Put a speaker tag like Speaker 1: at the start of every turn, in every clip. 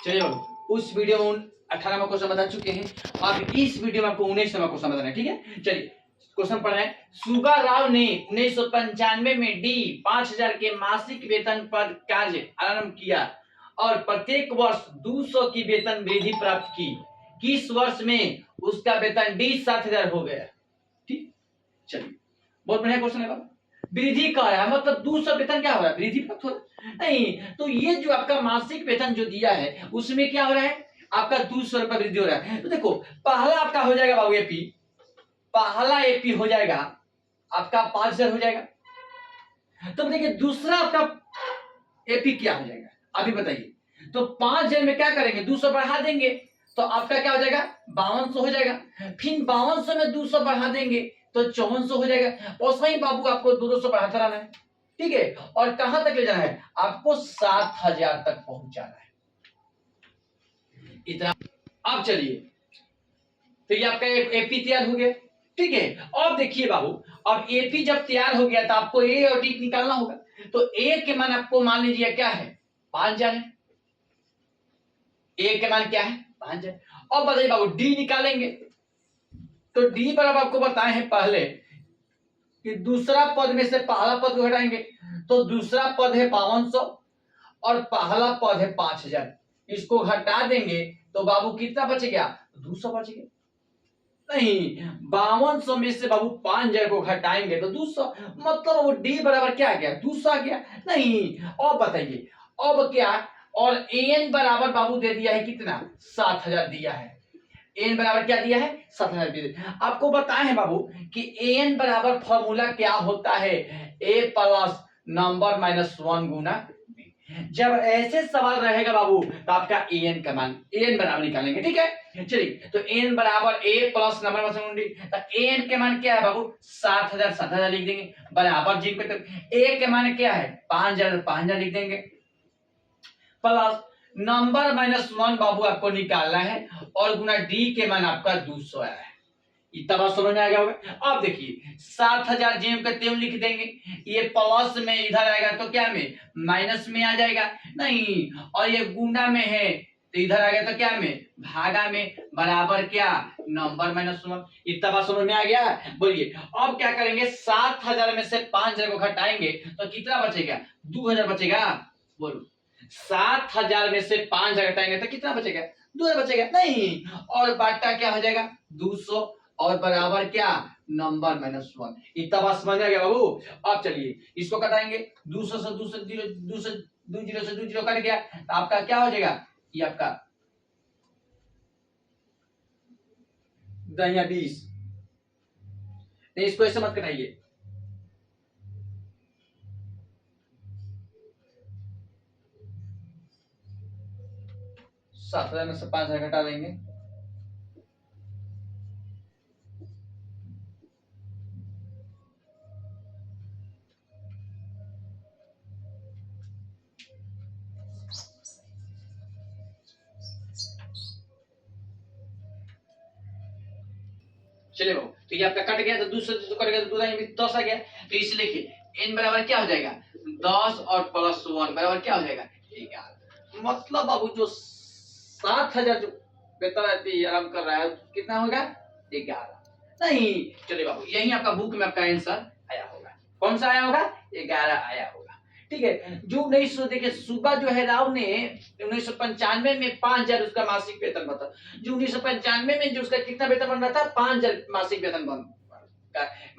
Speaker 1: चलिए बाबू, उस वीडियो में 18वां क्वेश्चन बता चुके हैं, अब इस वीडियो में आपको 19वां क्वेश्चन बताना है। ठीक है, चलिए क्वेश्चन पढ़ रहे हैं। सुगा राव ने 1995 में डी 5000 के मासिक वेतन पर कार्य आरंभ किया और प्रत्येक वर्ष 200 की वेतन वृद्धि प्राप्त की। किस वर्ष में उसका वेतन डी 7000 हो गया? ठीक, चलिए बहुत बढ़िया क्वेश्चन है बाबू। वृद्धि का है मतलब 200 वेतन क्या हो रहा है? वृद्धि प्राप्त हो रहा है। नहीं तो ये जो आपका मासिक वेतन जो दिया है उसमें क्या हो रहा है? आपका 200 रुपया वृद्धि हो रहा है। तो देखो पहला आपका हो जाएगा बाबू एपी, पहला एपी हो जाएगा आपका 5000 हो जाएगा। तो देखिए दूसरा आपका एपी क्या हो जाएगा अभी बताइए। तो 5000 में क्या करेंगे? 200 बढ़ा देंगे तो आपका क्या हो जाएगा? 5200 हो जाएगा। फिर 5200 में 200 बढ़ा देंगे तो 5400 हो जाएगा। और सही बाबू आपको 200 बढ़ाता रहना है। ठीक है, और कहां तक ले जाना है? आपको 7000 तक पहुंचाना है। इतना। अब चलिए तो ये आपका एपी तैयार हो गया। ठीक है, अब देखिए बाबू, अब एपी जब तैयार हो गया तो आपको ए और डी निकालना होगा। तो ए के मान आपको मान लीजिए क्या है? 5000 है। ए के मान क्या है? 5000। अब बताइए बाबू डी निकालेंगे तो डी बराबर आपको बताए हैं पहले कि दूसरा पद में से पहला पद को घटाएंगे तो दूसरा पद है 5200 और पहला पद है 5000। इसको घटा देंगे तो बाबू कितना बच गया? 200 बच गया। नहीं 5200 में से बाबू 5000 को घटाएंगे तो 200, मतलब वो डी बराबर क्या आ गया? 200 आ गया। नहीं अब बताइए अब क्या? और एन बराबर बाबू दे दिया है कितना? 7000 दिया है। एन बराबर क्या दिया है? 7000 दिया। आपको बताए हैं बाबू कि एन बराबर फॉर्मूला क्या होता है? ए प्लस नंबर माइनस 1 गुना बी। जब ऐसे सवाल रहेगा बाबू तो आपका एन का मान एन बराबर निकालेंगे। ठीक है, चलिए तो एन बराबर ए प्लस नंबर माइनस 1 डी। तो एन के मान क्या है बाबू? 7000 7000 लिख देंगे बराबर जी पे। तो ए के मान क्या है? 5000 5000 लिख देंगे प्लस नंबर माइनस 1 बाबू आपको निकालना है और गुना डी के मान आपका 200 आया है। इतना बात समझ में आ गया होगा। अब देखिए 7000 जेम का त्यों लिख देंगे, ये प्लस में इधर आएगा तो क्या में? माइनस में आ जाएगा। नहीं और ये गुना में है तो इधर आ गया तो क्या में? भागा में बराबर क्या? Number minus 1। इतना बात समझ में आ गया? बोलिए अब क्या करेंगे? 7000 में से 5000 को घटाएंगे तो कितना बचेगा? 2000 बचेगा। बोलो 7000 में से 5000 घटाएंगे तो कितना बचेगा? 2000 बचेगा। नहीं और बाटा क्या हो जाएगा? 200 और बराबर क्या? Number minus 1। इतना बात समझ आ गया बाबू। अब चलिए इसको कटाएंगे 200 से 200 200 20 से 20 कट गया तो आपका क्या हो जाएगा? ये आपका दाहिना 20। नहीं इसको ऐसे मत कटाइए, सात हजार में से 5000 घटा देंगे चले बाबू। तो ये आपका कट गया तो 200 200 कट गया तो 10 आ गया। तो इसे लिखिए एन बराबर क्या हो जाएगा? 10 और प्लस 1 बराबर क्या हो जाएगा? 11। मतलब बाबू जो 7000 जो वेतन आराम कर रहा है कितना होगा? 11। नहीं चलिए बाबू यही आपका बुक में आपका आंसर आया होगा। कौन सा आया होगा? 11 आया होगा। ठीक है, जो 1900 देखिए सुबह जो है राव ने 1995 में 5000 उसका मासिक वेतन बता। जो 1995 में जो उसका कितना वेतन बन रहा था? 5000 मासिक वेतन बन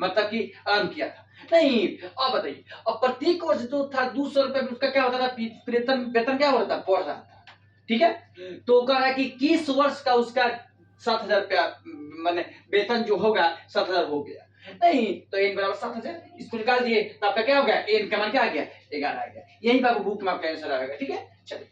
Speaker 1: मतलब कि आरंभ किया था। नहीं अब बताइए अब प्रत्येक वर्ष जो था 200 रुपए में उसका क्या होता था? वेतन वेतन क्या हो रहा था? बढ़ रहा था। ठीक है, तो कह रहा है कि किस वर्ष का उसका 7000 रुपया माने वेतन जो होगा 7000 हो गया। नहीं तो एन बराबर 7000 इसको निकाल दिए तो आपका क्या हो गया? एन का मान क्या आ गया? 11 आ गया। यही बाबू बुक में आपका आंसर आएगा। ठीक है, चलिए